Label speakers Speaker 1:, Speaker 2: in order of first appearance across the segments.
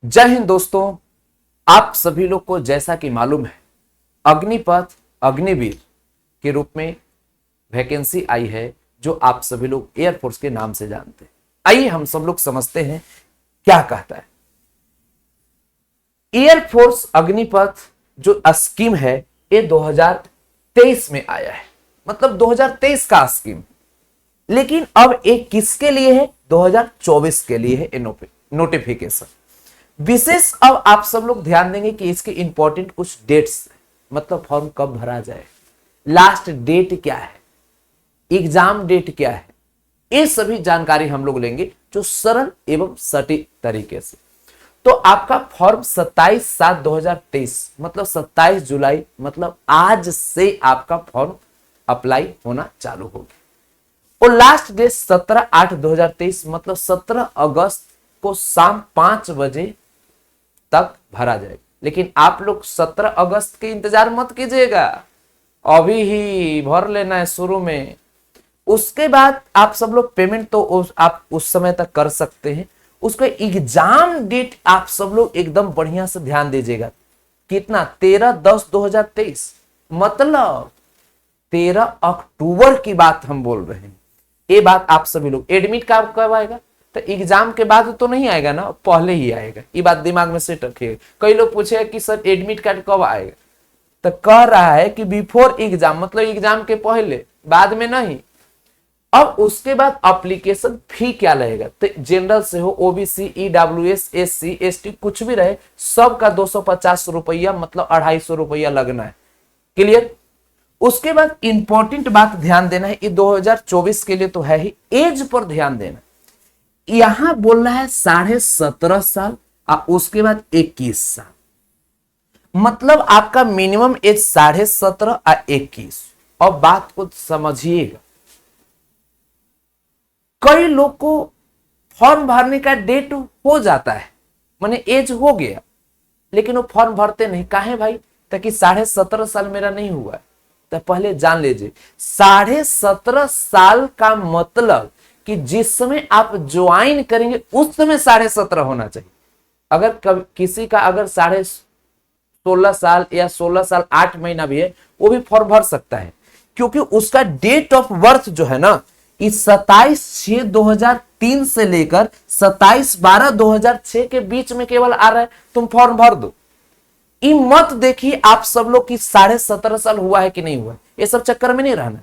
Speaker 1: जय हिंद दोस्तों। आप सभी लोग को जैसा कि मालूम है, अग्निपथ अग्निवीर के रूप में वैकेंसी आई है जो आप सभी लोग एयरफोर्स के नाम से जानते हैं। आइए हम सब लोग समझते हैं क्या कहता है। एयरफोर्स अग्निपथ जो स्कीम है ये 2023 में आया है, मतलब 2023 का स्कीम। लेकिन अब एक किसके लिए है? 2024 के लिए है नोटिफिकेशन। विशेष अब आप सब लोग ध्यान देंगे कि इसके इंपॉर्टेंट कुछ डेट्स, मतलब फॉर्म कब भरा जाए, लास्ट डेट क्या है, एग्जाम डेट क्या है, ये सभी जानकारी हम लोग लेंगे जो सरल एवं सटीक तरीके से। तो आपका फॉर्म 27/7/2023 मतलब 27 जुलाई मतलब आज से आपका फॉर्म अप्लाई होना चालू होगी और लास्ट डेट 17/8/2023 मतलब 17 अगस्त को शाम 5 बजे तक भरा जाएगा। लेकिन आप लोग 17 अगस्त के इंतजार मत कीजिएगा, अभी ही भर लेना है शुरू में। उसके बाद आप सब लोग पेमेंट तो आप उस समय तक कर सकते हैं। उसका एग्जाम डेट आप सब लोग एकदम बढ़िया से ध्यान दीजिएगा। कितना? 13/10/2023 मतलब 13 अक्टूबर की बात हम बोल रहे हैं। ये बात आप सभी लोग, एडमिट कार्ड कब आएगा? तो एग्जाम के बाद तो नहीं आएगा ना, पहले ही आएगा। ये बात दिमाग में सेट रखिएगा। कई लोग पूछे कि सर एडमिट कार्ड कब आएगा, तो कह रहा है कि बिफोर एग्जाम मतलब एग्जाम के पहले, बाद में नहीं। अब उसके बाद एप्लीकेशन फी क्या लगेगा? तो जनरल से हो, ओबीसी, ईडब्ल्यूएस, एससी, एसटी कुछ भी रहे, सबका 250 रुपया मतलब 250 रुपया लगना है। क्लियर? उसके बाद इंपॉर्टेंट बात ध्यान देना है, ये 2024 के लिए तो है ही, एज पर ध्यान देना। यहां बोल रहा है 17.5 साल और उसके बाद 21 साल, मतलब आपका मिनिमम एज 17.5 और 21। और बात को समझिएगा, कई लोग को फॉर्म भरने का डेट हो जाता है, माने एज हो गया, लेकिन वो फॉर्म भरते नहीं। काहे भाई? ताकि 17.5 साल मेरा नहीं हुआ। तो पहले जान लीजिए, 17.5 साल का मतलब कि जिस समय आप ज्वाइन करेंगे उस समय 17.5 होना चाहिए। अगर किसी का अगर 16.5 साल या 16 साल 8 महीना भी है, वो भी फॉर्म भर सकता है, क्योंकि उसका डेट ऑफ बर्थ जो है ना, इस 27/6/2003 से लेकर 27/12/2006 के बीच में केवल आ रहा है। तुम फॉर्म भर दो। ये मत देखिए आप सब लोग की 17.5 साल हुआ है कि नहीं हुआ है, ये सब चक्कर में नहीं रहना,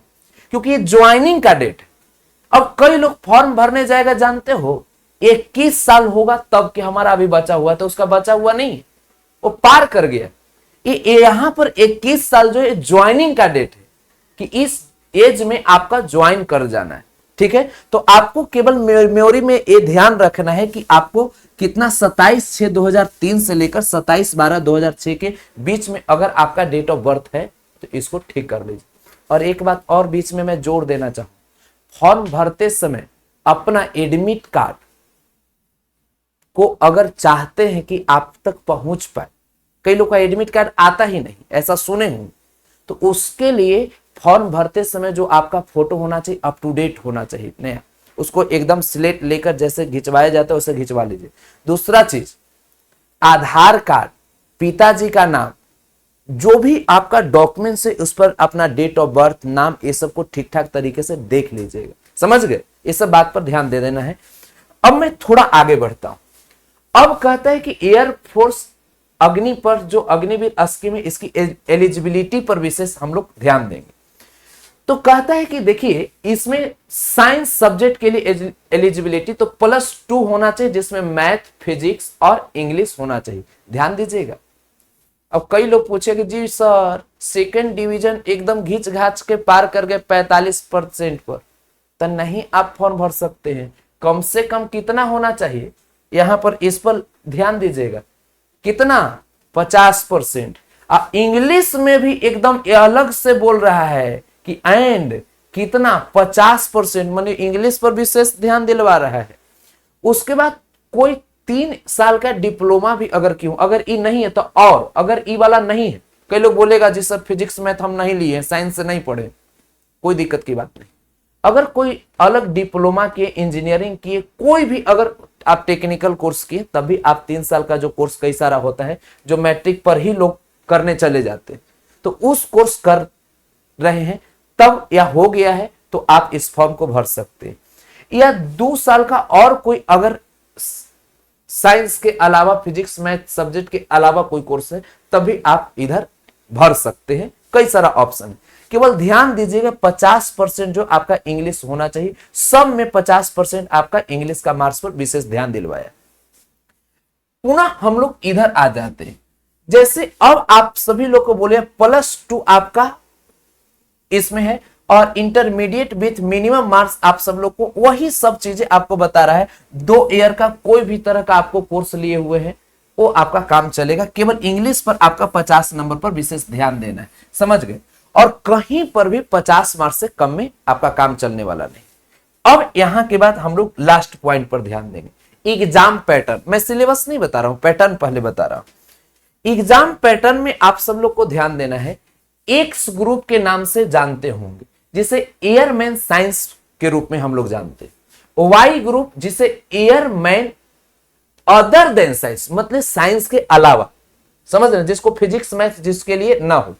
Speaker 1: क्योंकि ये ज्वाइनिंग का डेट है। अब कई लोग फॉर्म भरने जाएगा, जानते हो 21 साल होगा तब कि हमारा अभी बचा हुआ, तो उसका बचा हुआ नहीं है, वो पार कर गया। ये यहां पर 21 साल जो है ज्वाइनिंग का डेट है कि इस एज में आपका ज्वाइन कर जाना है। ठीक है? तो आपको केवल मेमोरी में ये ध्यान रखना है कि आपको कितना 27/6/2003 से लेकर 27/12/2006 के बीच में अगर आपका डेट ऑफ बर्थ है तो इसको ठीक कर लीजिए। और एक बात और बीच में मैं जोड़ देना चाहूं, फॉर्म भरते समय अपना एडमिट कार्ड को अगर चाहते हैं कि आप तक पहुंच पाए, कई लोग का एडमिट कार्ड आता ही नहीं, ऐसा सुने हूं, तो उसके लिए फॉर्म भरते समय जो आपका फोटो होना चाहिए अप टू डेट होना चाहिए, नया, उसको एकदम स्लेट लेकर जैसे खिंचवाया जाता है वैसे खिंचवा लीजिए। दूसरा चीज, आधार कार्ड, पिताजी का नाम, जो भी आपका डॉक्यूमेंट्स है उस पर अपना डेट ऑफ बर्थ, नाम, ये सब को ठीक ठाक तरीके से देख लीजिएगा। समझ गए? ये सब बात पर ध्यान दे देना है। अब मैं थोड़ा आगे बढ़ता हूं। अब कहता है कि एयरफोर्स अग्नि पर जो अग्निवीर स्कीम है, इसकी एलिजिबिलिटी पर विशेष हम लोग ध्यान देंगे। तो कहता है कि देखिए, इसमें साइंस सब्जेक्ट के लिए एलिजिबिलिटी तो +2 होना चाहिए, जिसमें मैथ, फिजिक्स और इंग्लिश होना चाहिए। ध्यान दीजिएगा। अब कई लोग पूछेंगे जी सर सेकंड डिवीजन एकदम घिंच घाच के पार कर गए 45% पर, तो नहीं आप फॉर्म भर सकते हैं। कम से कम कितना होना चाहिए? यहां पर इस पर ध्यान दीजिएगा, कितना? 50%। इंग्लिश में भी एकदम अलग से बोल रहा है कि एंड कितना? 50%, माने इंग्लिश पर विशेष ध्यान दिलवा रहा है। उसके बाद कोई 3 साल का डिप्लोमा भी अगर क्यों, अगर ई नहीं है तो, और अगर ई वाला नहीं है, कई लोग बोलेगा जी सर फिजिक्स मैथ हम नहीं लिए, साइंस से नहीं पढ़े, कोई दिक्कत की बात नहीं। अगर कोई अलग डिप्लोमा किए, इंजीनियरिंग किए, कोई भी अगर आप टेक्निकल कोर्स किए, तब भी आप 3 साल का जो कोर्स कई सारा होता है जो मैट्रिक पर ही लोग करने चले जाते हैं, तो उस कोर्स कर रहे हैं तब या हो गया है तो आप इस फॉर्म को भर सकते हैं। या 2 साल का और कोई अगर साइंस के अलावा, फिजिक्स मैथ सब्जेक्ट के अलावा कोई कोर्स है, तभी आप इधर भर सकते हैं। कई सारा ऑप्शन है। केवल ध्यान दीजिएगा 50% जो आपका इंग्लिश होना चाहिए, सब में 50% आपका इंग्लिश का मार्क्स पर विशेष ध्यान दिलवाया। पुनः हम लोग इधर आ जाते हैं। जैसे अब आप सभी लोग को बोले +2 आपका इसमें है और इंटरमीडिएट विथ मिनिमम मार्क्स आप सब लोग को वही सब चीजें आपको बता रहा है। 2 ईयर का कोई भी तरह का आपको कोर्स लिए हुए हैं वो आपका काम चलेगा। केवल इंग्लिश पर आपका 50 नंबर पर विशेष ध्यान देना है, समझ गए। और कहीं पर भी 50 मार्क्स से कम में आपका काम चलने वाला नहीं। अब यहां के बाद हम लोग लास्ट पॉइंट पर ध्यान देंगे, एग्जाम पैटर्न। मैं सिलेबस नहीं बता रहा हूं, पैटर्न पहले बता रहा हूं। एग्जाम पैटर्न में आप सब लोग को ध्यान देना है। एक्स ग्रुप के नाम से जानते होंगे, जिसे एयरमैन साइंस के रूप में हम लोग जानते हैं। वाई ग्रुप जिसे एयरमैन अदर देन साइंस, मतलब साइंस के अलावा, समझ रहे, जिसको फिजिक्स मैथ जिसके लिए ना हो।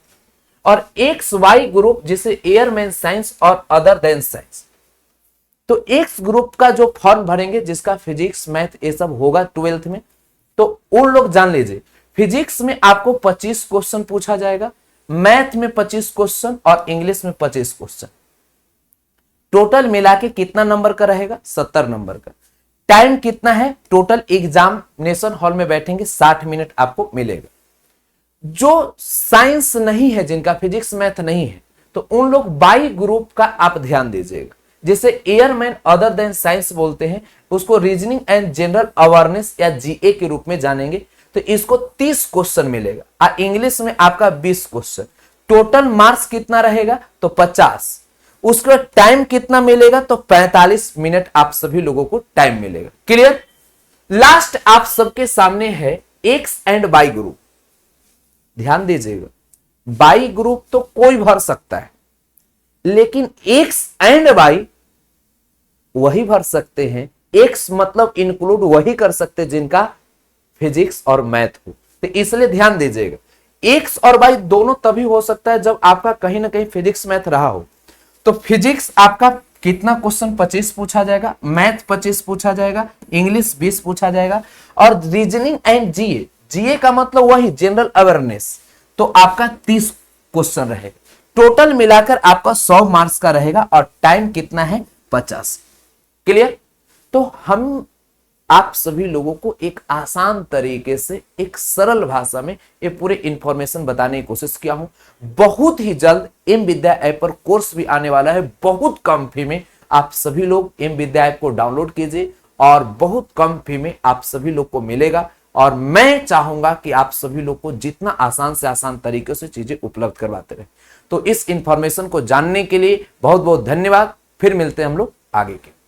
Speaker 1: और एक्स वाई ग्रुप जिसे एयरमैन साइंस और अदर देन साइंस। तो एक्स ग्रुप का जो फॉर्म भरेंगे जिसका फिजिक्स मैथ ये सब होगा 12th में, तो उन लोग जान लीजिए फिजिक्स में आपको 25 क्वेश्चन पूछा जाएगा, मैथ में 25 क्वेश्चन और इंग्लिश में 25 क्वेश्चन। टोटल मिला के कितना नंबर का रहेगा? 70 नंबर का। टाइम कितना है? टोटल एग्जामिनेशन हॉल में बैठेंगे 60 मिनट आपको मिलेगा। जो साइंस नहीं है, जिनका फिजिक्स मैथ नहीं है, तो उन लोग बाई ग्रुप का आप ध्यान दीजिएगा, जिसे एयरमैन अदर देन साइंस बोलते हैं। उसको रीजनिंग एंड जनरल अवेयरनेस या जीए के रूप में जानेंगे। तो इसको 30 क्वेश्चन मिलेगा और इंग्लिश में आपका 20 क्वेश्चन। टोटल मार्क्स कितना रहेगा? तो 50। उसके बाद टाइम कितना मिलेगा? तो 45 मिनट आप सभी लोगों को टाइम मिलेगा। क्लियर? लास्ट आप सबके सामने है एक्स एंड वाई ग्रुप। ध्यान दीजिएगा, वाई ग्रुप तो कोई भर सकता है, लेकिन एक्स एंड वाई वही भर सकते हैं। एक्स मतलब इंक्लूड वही कर सकते जिनका फिजिक्स और मैथ हो। तो इसलिए ध्यान दीजिएगा, एक्स और वाई दोनों तभी हो सकता है जब आपका कहीं ना कहीं फिजिक्स मैथ रहा हो। तो फिजिक्स आपका कितना क्वेश्चन? 25 पूछा जाएगा, मैथ 25 पूछा जाएगा, इंग्लिश 20 पूछा जाएगा और रीजनिंग एंड जीए, जीए का मतलब वही जनरल अवेयरनेस, तो आपका 30 क्वेश्चन रहेगा। टोटल मिलाकर आपका 100 मार्क्स का रहेगा और टाइम कितना है? 50। क्लियर? तो हम आप सभी लोगों को एक आसान तरीके से, एक सरल भाषा में ये पूरे इंफॉर्मेशन बताने की कोशिश किया हूं। बहुत ही जल्द एम विद्या ऐप पर कोर्स भी आने वाला है, बहुत कम फी में। आप सभी लोग एम विद्या ऐप को डाउनलोड कीजिए और बहुत कम फी में आप सभी लोग को मिलेगा। और मैं चाहूंगा कि आप सभी लोग को जितना आसान से आसान तरीके से चीजें उपलब्ध करवाते रहे। तो इस इंफॉर्मेशन को जानने के लिए बहुत बहुत धन्यवाद। फिर मिलते हैं हम लोग आगे के।